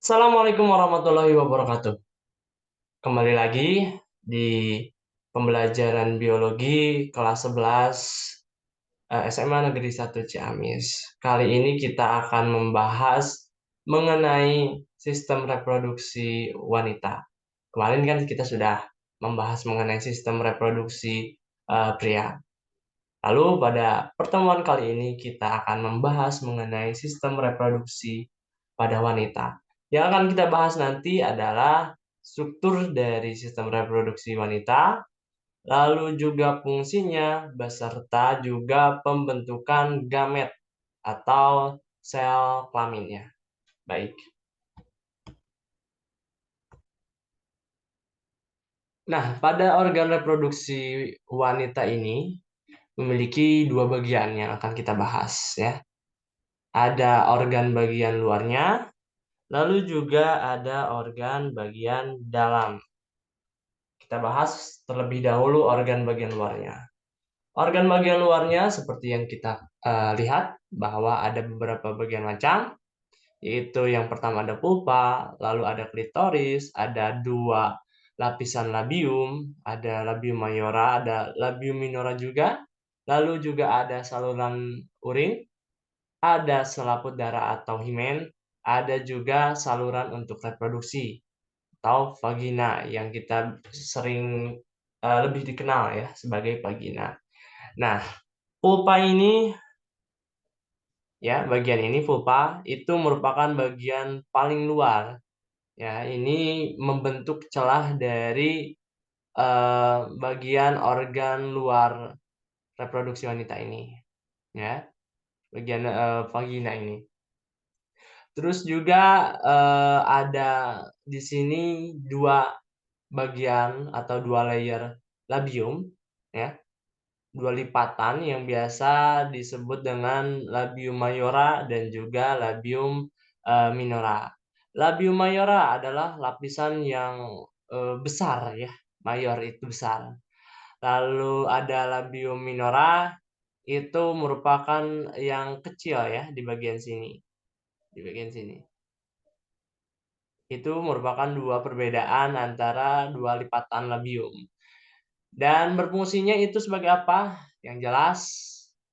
Assalamualaikum warahmatullahi wabarakatuh. Kembali lagi di pembelajaran biologi kelas 11 SMA Negeri 1 Ciamis. Kali ini kita akan membahas mengenai sistem reproduksi wanita. Kemarin kan kita sudah membahas mengenai sistem reproduksi pria. Lalu pada pertemuan kali ini kita akan membahas mengenai sistem reproduksi pada wanita. Yang akan kita bahas nanti adalah struktur dari sistem reproduksi wanita, lalu juga fungsinya, beserta juga pembentukan gamet atau sel kelaminnya. Baik. Nah, pada organ reproduksi wanita ini memiliki dua bagian yang akan kita bahas ya. Ada organ bagian luarnya, lalu juga ada organ bagian dalam. Kita bahas terlebih dahulu organ bagian luarnya. Organ bagian luarnya seperti yang kita lihat bahwa ada beberapa bagian macam, yaitu yang pertama ada pulpa, lalu ada klitoris, ada dua lapisan labium, ada labium mayora, ada labium minora juga, lalu juga ada saluran urin, ada selaput darah atau himen, ada juga saluran untuk reproduksi atau vagina yang kita sering lebih dikenal ya sebagai vagina. Nah, pulpa ini ya, bagian ini pulpa itu merupakan bagian paling luar. Ya, ini membentuk celah dari bagian organ luar reproduksi wanita ini, ya, bagian vagina ini. Terus juga ada di sini dua bagian atau dua layer labium, ya, dua lipatan yang biasa disebut dengan labium mayora dan juga labium minora. Labium mayora adalah lapisan yang besar ya, mayor itu besar. Lalu ada labium minora itu merupakan yang kecil ya di bagian sini, di bagian sini. Itu merupakan dua perbedaan antara dua lipatan labium. Dan berfungsinya itu sebagai apa? Yang jelas,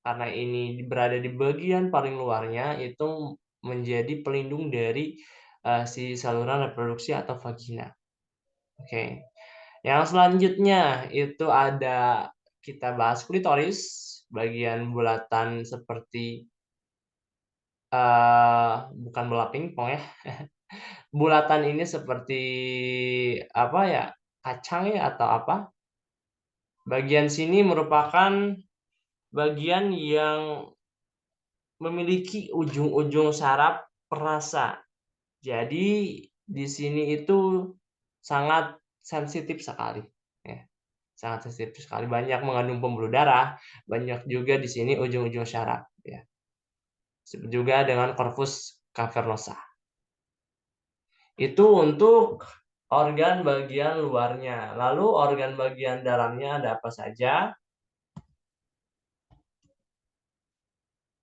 karena ini berada di bagian paling luarnya, itu menjadi pelindung dari si saluran reproduksi atau vagina. Oke. Yang selanjutnya itu ada kita bahas klitoris, bagian bulatan seperti bukan bola pingpong ya. Bulatan ini seperti apa ya? Kacang ya atau apa? Bagian sini merupakan bagian yang memiliki ujung-ujung saraf perasa. Jadi di sini itu sangat sensitif sekali, ya. Sangat sensitif sekali. Banyak mengandung pembuluh darah, banyak juga di sini ujung-ujung saraf, ya. Disebut juga dengan corpus cavernosa. Itu untuk organ bagian luarnya. Lalu organ bagian dalamnya ada apa saja?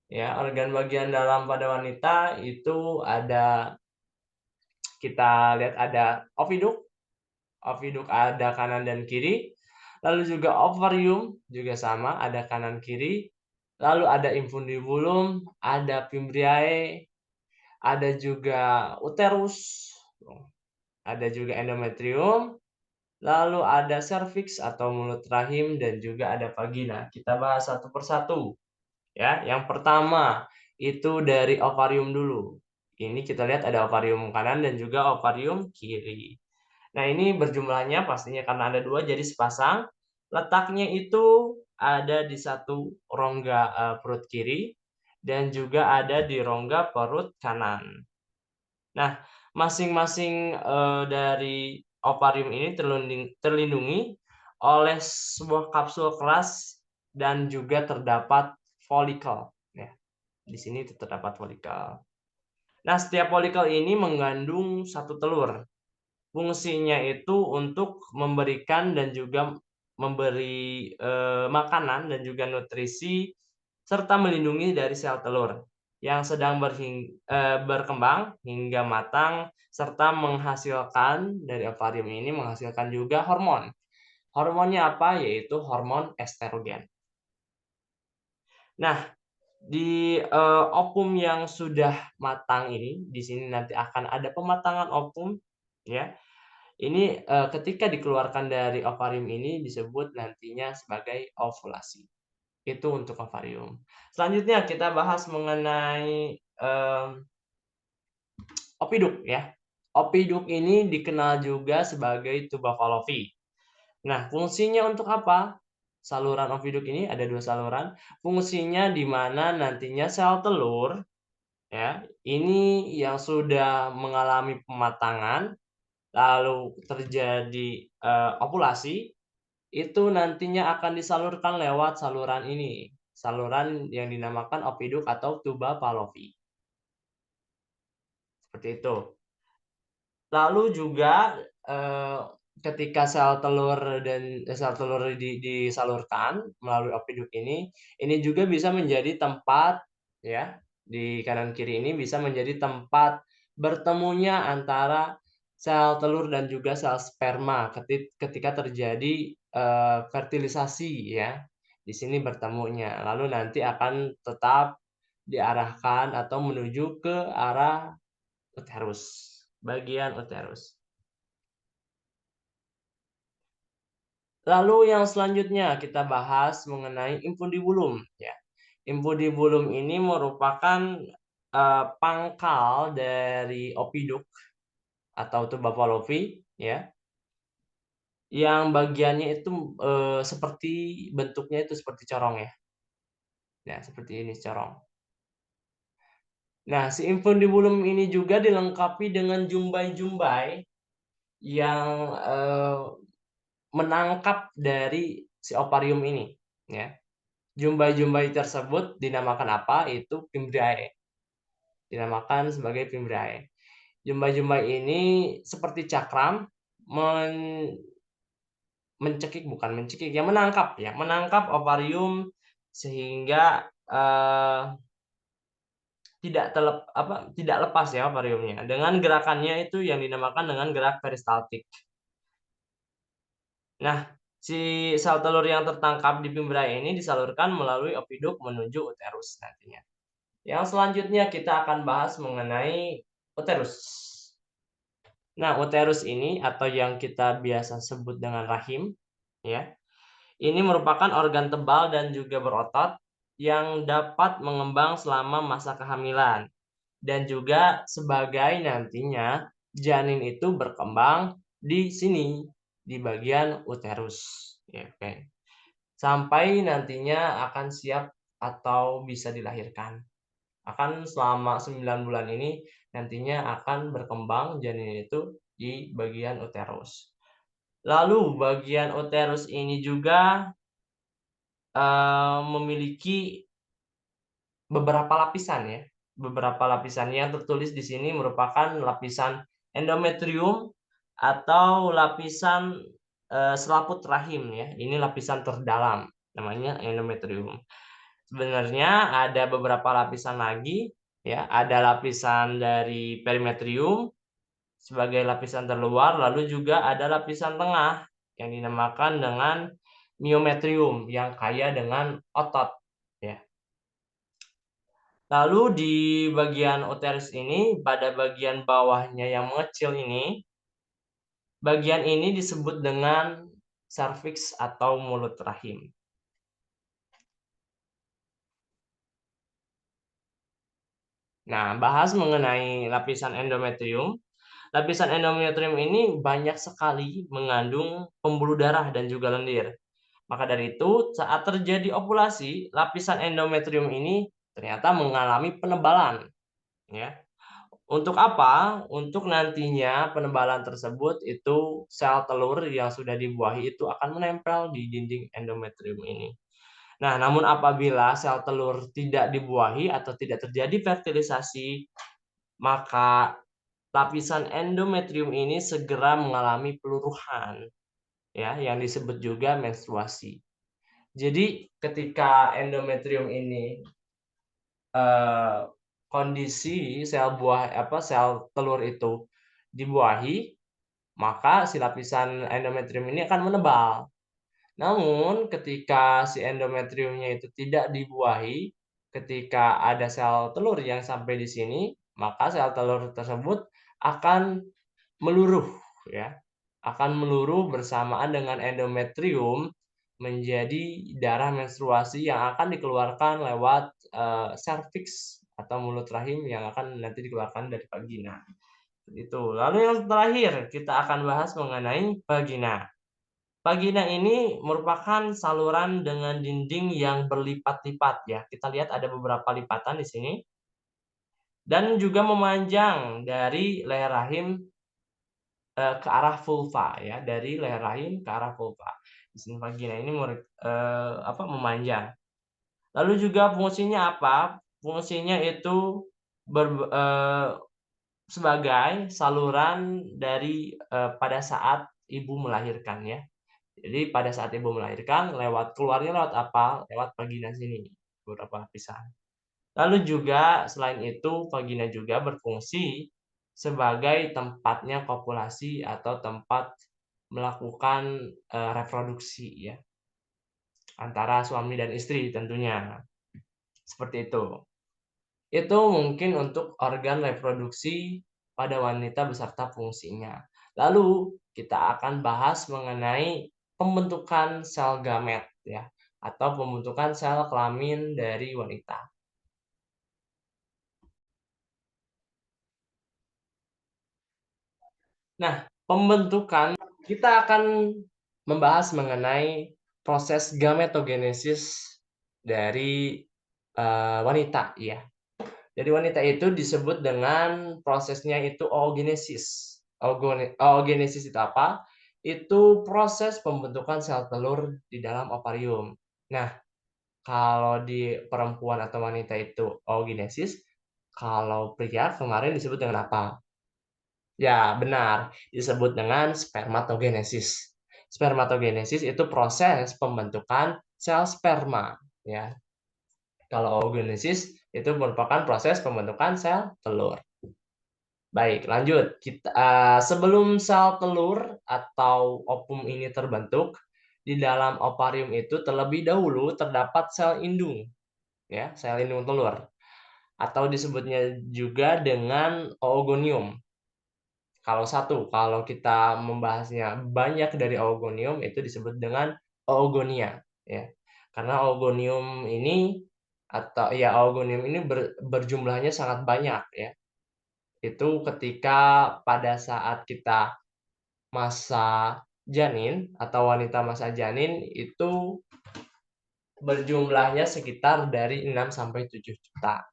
Ya, organ bagian dalam pada wanita itu ada, kita lihat ada oviduk. Oviduk ada kanan dan kiri. Lalu juga ovarium juga sama, ada kanan kiri. Lalu ada infundibulum, ada fimbriae, ada juga uterus, ada juga endometrium, lalu ada serviks atau mulut rahim, dan juga ada vagina. Kita bahas satu persatu. Ya, yang pertama itu dari ovarium dulu. Ini kita lihat ada ovarium kanan dan juga ovarium kiri. Nah, ini berjumlahnya pastinya karena ada dua, jadi sepasang. Letaknya itu ada di satu rongga perut kiri dan juga ada di rongga perut kanan. Nah, masing-masing dari ovarium ini terlindungi oleh sebuah kapsul keras dan juga terdapat folikel. Ya, di sini terdapat folikel. Nah, setiap folikel ini mengandung satu telur. Fungsinya itu untuk memberikan dan juga memberi makanan dan juga nutrisi serta melindungi dari sel telur. yang sedang berkembang hingga matang, serta menghasilkan dari ovarium ini menghasilkan juga hormon. Hormonnya apa? Yaitu hormon estrogen. Nah, di ovum yang sudah matang ini, di sini nanti akan ada pematangan ovum, ya. Ini ketika dikeluarkan dari ovarium ini disebut nantinya sebagai ovulasi. Itu untuk ovarium. Selanjutnya kita bahas mengenai opiduk ya. Opiduk ini dikenal juga sebagai tuba Fallopi. Nah, fungsinya untuk apa? Saluran opiduk ini ada 2 saluran. Fungsinya di mana nantinya sel telur ya, ini yang sudah mengalami pematangan, lalu terjadi ovulasi, itu nantinya akan disalurkan lewat saluran ini. Saluran yang dinamakan opiduk atau tuba Fallopi. Seperti itu. Lalu juga, ketika sel telur disalurkan melalui opiduk ini juga bisa menjadi tempat ya, di kanan kiri ini bisa menjadi tempat bertemunya antara sel telur dan juga sel sperma ketika terjadi, fertilisasi ya, di sini bertemunya. Lalu nanti akan tetap diarahkan atau menuju ke arah uterus, bagian uterus. Lalu yang selanjutnya kita bahas mengenai infundibulum ya. Infundibulum ini merupakan, pangkal dari opiduk atau tuba Fallopi ya, yang bagiannya itu, seperti bentuknya itu seperti corong ya. Nah, seperti ini corong. Nah, si infundibulum ini juga dilengkapi dengan jumbai-jumbai yang, menangkap dari si ovarium ini, ya. Jumbai-jumbai tersebut dinamakan apa? Itu fimbriae. Dinamakan sebagai fimbriae. Jumbai-jumbai ini seperti cakram men mencekik bukan mencekik, ya menangkap ya, menangkap ovarium sehingga, tidak lepas ya ovariumnya. Dengan gerakannya itu yang dinamakan dengan gerak peristaltik. Nah, si sel telur yang tertangkap di fimbriae ini disalurkan melalui opiduk menuju uterus nantinya. Yang selanjutnya kita akan bahas mengenai uterus. Nah, uterus ini atau yang kita biasa sebut dengan rahim, ya, ini merupakan organ tebal dan juga berotot yang dapat mengembang selama masa kehamilan dan juga sebagai nantinya janin itu berkembang di sini, di bagian uterus, ya, oke. Sampai nantinya akan siap atau bisa dilahirkan. Akan selama 9 bulan ini nantinya akan berkembang janin itu di bagian uterus. Lalu bagian uterus ini juga, memiliki beberapa lapisan ya, beberapa lapisan yang tertulis di sini merupakan lapisan endometrium atau lapisan, selaput rahim ya, ini lapisan terdalam, namanya endometrium. Sebenarnya ada beberapa lapisan lagi ya, ada lapisan dari perimetrium sebagai lapisan terluar, lalu juga ada lapisan tengah yang dinamakan dengan myometrium yang kaya dengan otot ya. Lalu di bagian uterus ini, pada bagian bawahnya yang mengecil ini, bagian ini disebut dengan serviks atau mulut rahim. Nah, bahas mengenai lapisan endometrium. Lapisan endometrium ini banyak sekali mengandung pembuluh darah dan juga lendir. Maka dari itu, saat terjadi ovulasi, lapisan endometrium ini ternyata mengalami penebalan, ya. Untuk apa? Untuk nantinya penebalan tersebut itu sel telur yang sudah dibuahi itu akan menempel di dinding endometrium ini. Nah, namun apabila sel telur tidak dibuahi atau tidak terjadi fertilisasi, maka lapisan endometrium ini segera mengalami peluruhan, ya, yang disebut juga menstruasi. Jadi ketika endometrium ini kondisi sel telur itu dibuahi, maka si lapisan endometrium ini akan menebal. Namun ketika si endometriumnya itu tidak dibuahi, ketika ada sel telur yang sampai di sini, maka sel telur tersebut akan meluruh ya, akan meluruh bersamaan dengan endometrium menjadi darah menstruasi yang akan dikeluarkan lewat, serviks atau mulut rahim yang akan nanti dikeluarkan dari vagina, itu. Lalu yang terakhir kita akan bahas mengenai vagina. Vagina ini merupakan saluran dengan dinding yang berlipat-lipat ya, kita lihat ada beberapa lipatan di sini, dan juga memanjang dari leher rahim ke arah vulva ya, dari leher rahim ke arah vulva. Di sini vagina ini memanjang. Lalu juga fungsinya apa? Fungsinya itu sebagai saluran dari, pada saat ibu melahirkan ya. Jadi pada saat ibu melahirkan keluarnya lewat apa? Lewat vagina sini, beberapa lapisan. Lalu juga selain itu vagina juga berfungsi sebagai tempatnya kopulasi atau tempat melakukan, reproduksi ya, antara suami dan istri tentunya, seperti itu. Itu mungkin untuk organ reproduksi pada wanita beserta fungsinya. Lalu kita akan bahas mengenai pembentukan sel gamet ya, atau pembentukan sel kelamin dari wanita. Nah, pembentukan kita akan membahas mengenai proses gametogenesis dari, wanita ya. Jadi wanita itu disebut dengan prosesnya itu oogenesis. Oogenesis itu apa? Itu proses pembentukan sel telur di dalam ovarium. Nah, kalau di perempuan atau wanita itu oogenesis, kalau pria kemarin disebut dengan apa? Ya, benar. Disebut dengan spermatogenesis. Spermatogenesis itu proses pembentukan sel sperma, ya. Kalau oogenesis itu merupakan proses pembentukan sel telur. Baik, lanjut. Sebelum sel telur atau ovum ini terbentuk, di dalam ovarium itu terlebih dahulu terdapat sel indung, ya, sel indung telur, atau disebutnya juga dengan oogonium. Kalau kita membahasnya banyak dari oogonium itu disebut dengan oogonia ya. Karena oogonium ini berjumlahnya sangat banyak ya. Itu ketika pada saat kita masa janin atau wanita masa janin itu berjumlahnya sekitar dari 6 sampai 7 juta.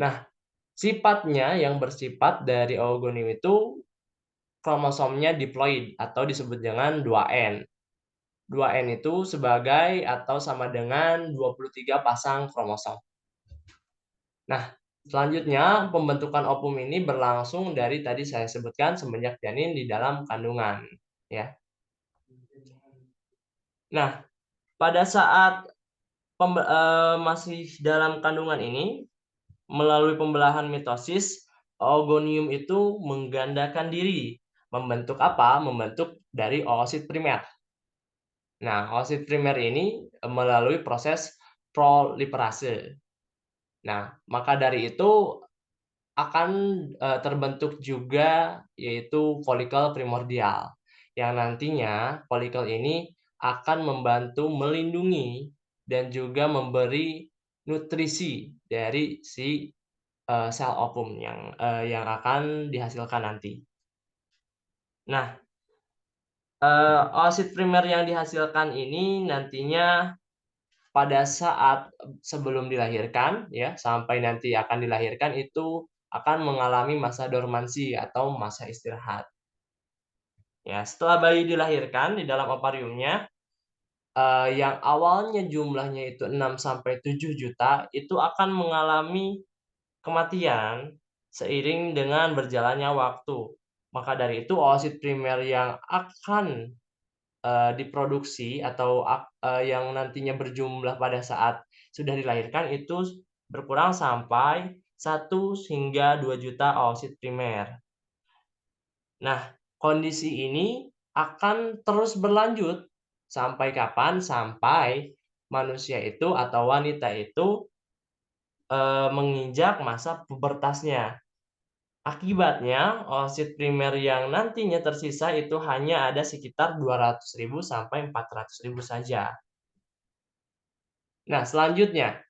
Nah, sifatnya yang bersifat dari oogonium itu kromosomnya diploid atau disebut dengan 2N. 2N itu sebagai atau sama dengan 23 pasang kromosom. Nah, selanjutnya pembentukan ovum ini berlangsung dari tadi saya sebutkan semenjak janin di dalam kandungan, ya. Nah, pada saat masih dalam kandungan ini, melalui pembelahan mitosis, oogonium itu menggandakan diri, membentuk apa? Membentuk dari oosit primer. Nah, oosit primer ini melalui proses proliferase. Nah, maka dari itu akan terbentuk juga yaitu folikel primordial, yang nantinya folikel ini akan membantu melindungi dan juga memberi nutrisi dari si sel ovum yang akan dihasilkan nanti. Nah, oosit primer yang dihasilkan ini nantinya pada saat sebelum dilahirkan ya, sampai nanti akan dilahirkan itu akan mengalami masa dormansi atau masa istirahat. Ya, setelah bayi dilahirkan di dalam ovariumnya, yang awalnya jumlahnya itu 6 sampai 7 juta, itu akan mengalami kematian seiring dengan berjalannya waktu. Maka dari itu oosit primer yang akan diproduksi atau yang nantinya berjumlah pada saat sudah dilahirkan itu berkurang sampai 1 hingga 2 juta oosit primer. Nah, kondisi ini akan terus berlanjut sampai kapan? Sampai manusia itu atau wanita itu menginjak masa pubertasnya. Akibatnya, oosit primer yang nantinya tersisa itu hanya ada sekitar 200.000 sampai 400.000 saja. Nah, selanjutnya,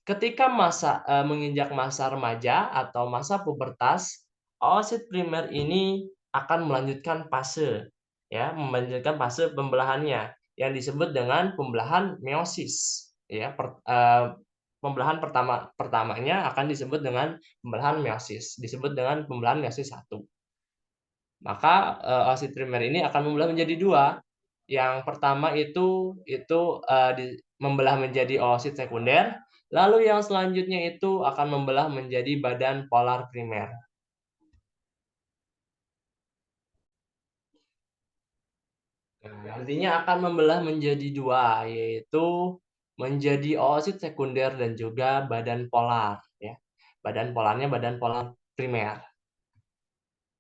ketika menginjak masa remaja atau masa pubertas, oosit primer ini akan melanjutkan fase, ya, melanjutkan fase pembelahannya yang disebut dengan pembelahan meiosis, ya. Pembelahan pertamanya akan disebut dengan pembelahan meiosis, disebut dengan pembelahan meiosis 1. Maka, oosit primer ini akan membelah menjadi 2. Yang pertama itu, membelah menjadi oosit sekunder, lalu yang selanjutnya itu akan membelah menjadi badan polar primer. Nah, nantinya akan membelah menjadi 2, yaitu menjadi oosit sekunder dan juga badan polar, ya. Badan polarnya badan polar primer.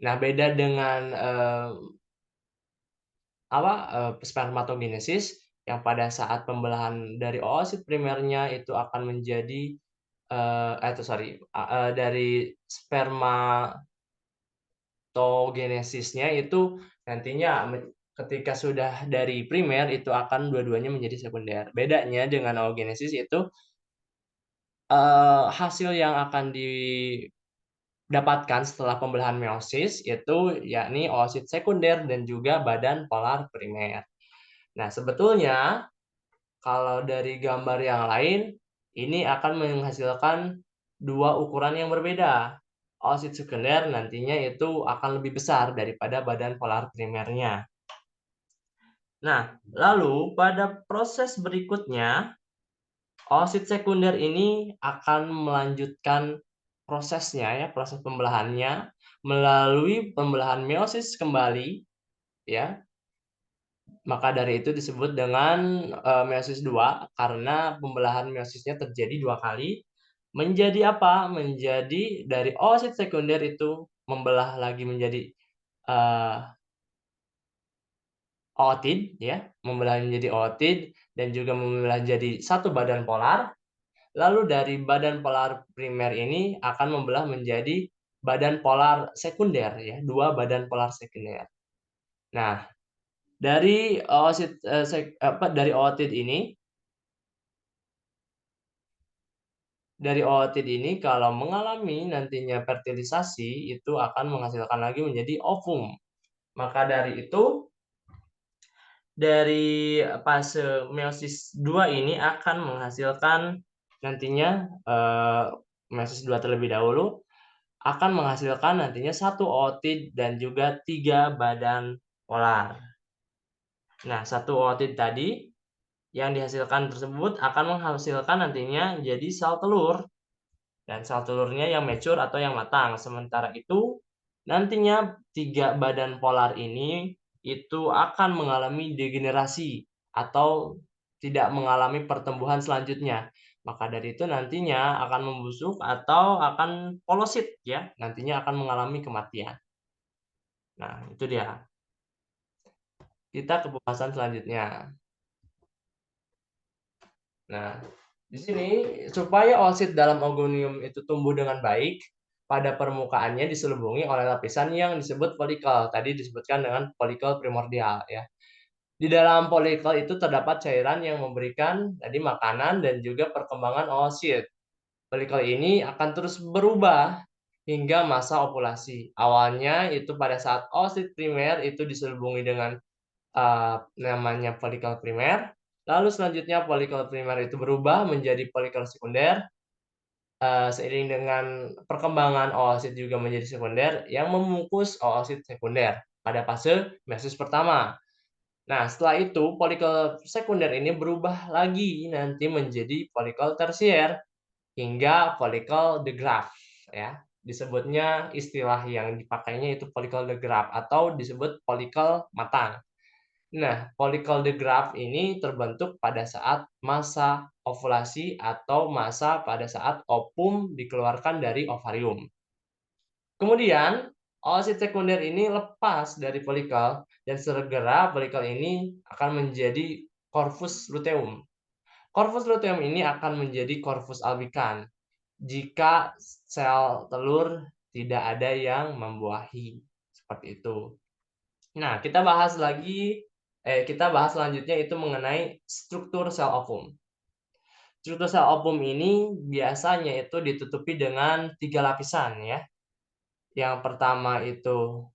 Nah, beda dengan, spermatogenesis yang pada saat pembelahan dari oosit primernya itu akan menjadi, dari spermatogenesisnya itu nantinya ketika sudah dari primer itu akan dua-duanya menjadi sekunder. Bedanya dengan oogenesis itu, hasil yang akan didapatkan setelah pembelahan meiosis itu yakni oosit sekunder dan juga badan polar primer. Nah, sebetulnya kalau dari gambar yang lain, ini akan menghasilkan 2 ukuran yang berbeda. Oosit sekunder nantinya itu akan lebih besar daripada badan polar primernya. Nah, lalu pada proses berikutnya, oosit sekunder ini akan melanjutkan prosesnya ya, proses pembelahannya melalui pembelahan meiosis kembali ya. Maka dari itu disebut dengan, meiosis 2 karena pembelahan meiosis-nya terjadi 2 kali, menjadi apa? Menjadi dari oosit sekunder itu membelah lagi menjadi, eee, ootid ya, membelah menjadi ootid dan juga membelah jadi satu badan polar, lalu dari badan polar primer ini akan membelah menjadi badan polar sekunder ya, 2 badan polar sekunder. Nah, dari oosit, dari ootid ini kalau mengalami nantinya fertilisasi itu akan menghasilkan lagi menjadi ovum. Maka dari itu, dari fase meiosis 2 ini akan menghasilkan nantinya, meiosis 2 terlebih dahulu, akan menghasilkan nantinya 1 ootid dan juga 3 badan polar. Nah, 1 ootid tadi yang dihasilkan tersebut akan menghasilkan nantinya jadi sel telur. Dan sel telurnya yang mature atau yang matang. Sementara itu, nantinya 3 badan polar ini itu akan mengalami degenerasi atau tidak mengalami pertumbuhan selanjutnya. Maka dari itu nantinya akan membusuk atau akan polosit ya, nantinya akan mengalami kematian. Nah, itu dia. Kita ke pembahasan selanjutnya. Nah, di sini supaya oosit dalam ogonium itu tumbuh dengan baik, pada permukaannya diselubungi oleh lapisan yang disebut folikel. Tadi disebutkan dengan folikel primordial ya. Di dalam folikel itu terdapat cairan yang memberikan tadi makanan dan juga perkembangan oosit. Folikel ini akan terus berubah hingga masa ovulasi. Awalnya itu pada saat oosit primer itu diselubungi dengan namanya folikel primer. Lalu selanjutnya folikel primer itu berubah menjadi folikel sekunder, seiring dengan perkembangan oosit juga menjadi sekunder yang membungkus oosit sekunder pada fase meiosis pertama. Nah, setelah itu folikel sekunder ini berubah lagi nanti menjadi folikel tersier hingga folikel de Graaff ya. Disebutnya istilah yang dipakainya itu folikel de Graaff atau disebut folikel matang. Nah, follicle the graft ini terbentuk pada saat masa ovulasi atau masa pada saat ovum dikeluarkan dari ovarium. Kemudian, oosit sekunder ini lepas dari folikel dan segera folikel ini akan menjadi corpus luteum. Corpus luteum ini akan menjadi corpus albicans jika sel telur tidak ada yang membuahi, seperti itu. Nah, kita bahas selanjutnya itu mengenai struktur sel ovum. Struktur sel ovum ini biasanya itu ditutupi dengan 3 lapisan ya. Yang pertama itu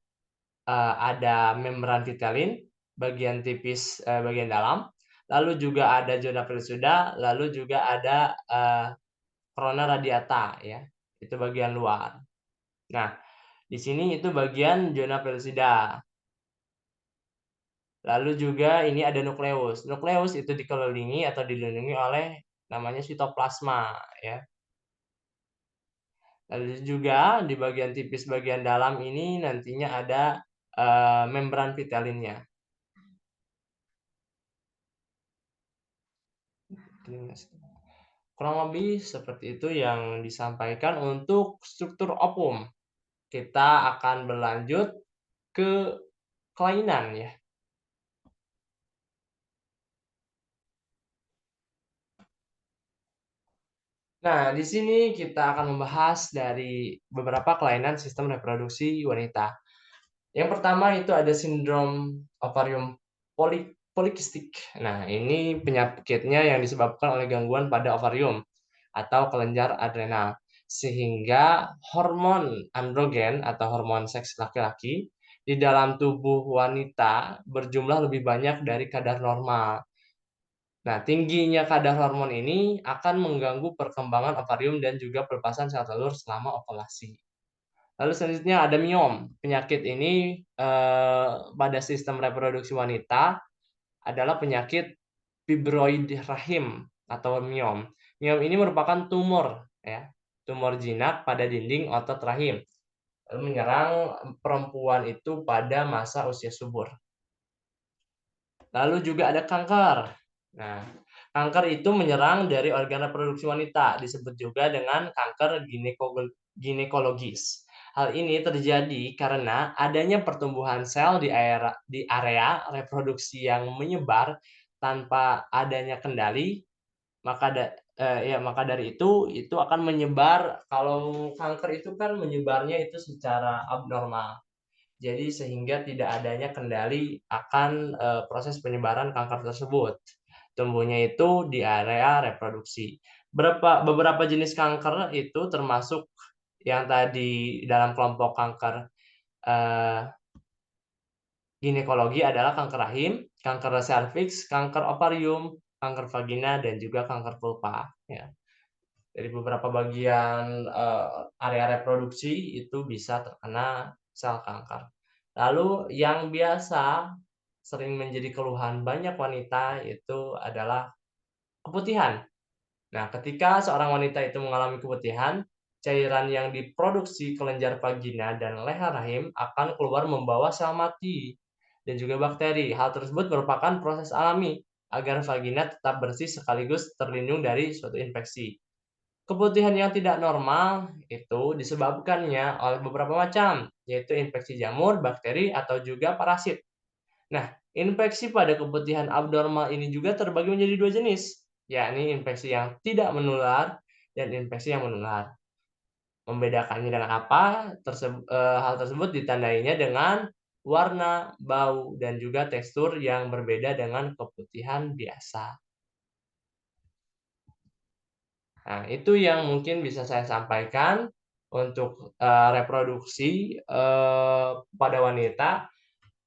ada membran vitelin, bagian tipis, bagian dalam, lalu juga ada zona pellucida, lalu juga ada corona radiata ya, itu bagian luar. Nah, di sini itu bagian zona pellucida. Lalu juga ini ada nukleus. Nukleus itu dikelilingi atau dilindungi oleh namanya sitoplasma ya. Lalu juga di bagian tipis bagian dalam ini nantinya ada membran vitelinnya. Kurang lebih seperti itu yang disampaikan untuk struktur ovum. Kita akan berlanjut ke kelainan ya. Nah, di sini kita akan membahas dari beberapa kelainan sistem reproduksi wanita. Yang pertama itu ada sindrom ovarium polikistik. Nah, ini penyakitnya yang disebabkan oleh gangguan pada ovarium atau kelenjar adrenal, sehingga hormon androgen atau hormon seks laki-laki di dalam tubuh wanita berjumlah lebih banyak dari kadar normal. Nah, tingginya kadar hormon ini akan mengganggu perkembangan ovarium dan juga pelepasan sel telur selama ovulasi. Lalu selanjutnya ada miom. Penyakit ini pada sistem reproduksi wanita adalah penyakit fibroid rahim atau miom. Miom ini merupakan tumor ya, tumor jinak pada dinding otot rahim. Lalu menyerang perempuan itu pada masa usia subur. Lalu juga ada kanker. Nah, kanker itu menyerang dari organ reproduksi wanita, disebut juga dengan kanker ginekologis. Hal ini terjadi karena adanya pertumbuhan sel di area reproduksi yang menyebar tanpa adanya kendali, maka dari itu akan menyebar. Kalau kanker itu kan menyebarnya itu secara abnormal. Jadi sehingga tidak adanya kendali akan proses penyebaran kanker tersebut. Tumbuhnya itu di area reproduksi. Beberapa jenis kanker itu termasuk yang tadi dalam kelompok kanker ginekologi adalah kanker rahim, kanker serviks, kanker ovarium, kanker vagina, dan juga kanker vulva. Ya. Dari beberapa bagian area reproduksi itu bisa terkena sel kanker. Lalu yang biasa sering menjadi keluhan banyak wanita itu adalah keputihan. Nah, ketika seorang wanita itu mengalami keputihan, cairan yang diproduksi kelenjar vagina dan leher rahim akan keluar membawa sel mati dan juga bakteri. Hal tersebut merupakan proses alami agar vagina tetap bersih sekaligus terlindung dari suatu infeksi. Keputihan yang tidak normal itu disebabkannya oleh beberapa macam, yaitu infeksi jamur, bakteri, atau juga parasit. Nah, infeksi pada keputihan abnormal ini juga terbagi menjadi 2 jenis, yakni infeksi yang tidak menular dan infeksi yang menular. Membedakannya dengan apa? Hal tersebut ditandainya dengan warna, bau, dan juga tekstur yang berbeda dengan keputihan biasa. Nah, itu yang mungkin bisa saya sampaikan untuk reproduksi pada wanita.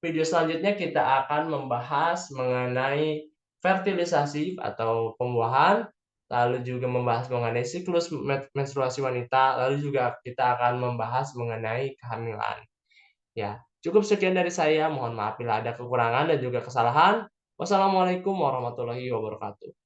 Video selanjutnya kita akan membahas mengenai fertilisasi atau pembuahan, lalu juga membahas mengenai siklus menstruasi wanita, lalu juga kita akan membahas mengenai kehamilan. Ya, cukup sekian dari saya. Mohon maaf bila ada kekurangan dan juga kesalahan. Wassalamualaikum warahmatullahi wabarakatuh.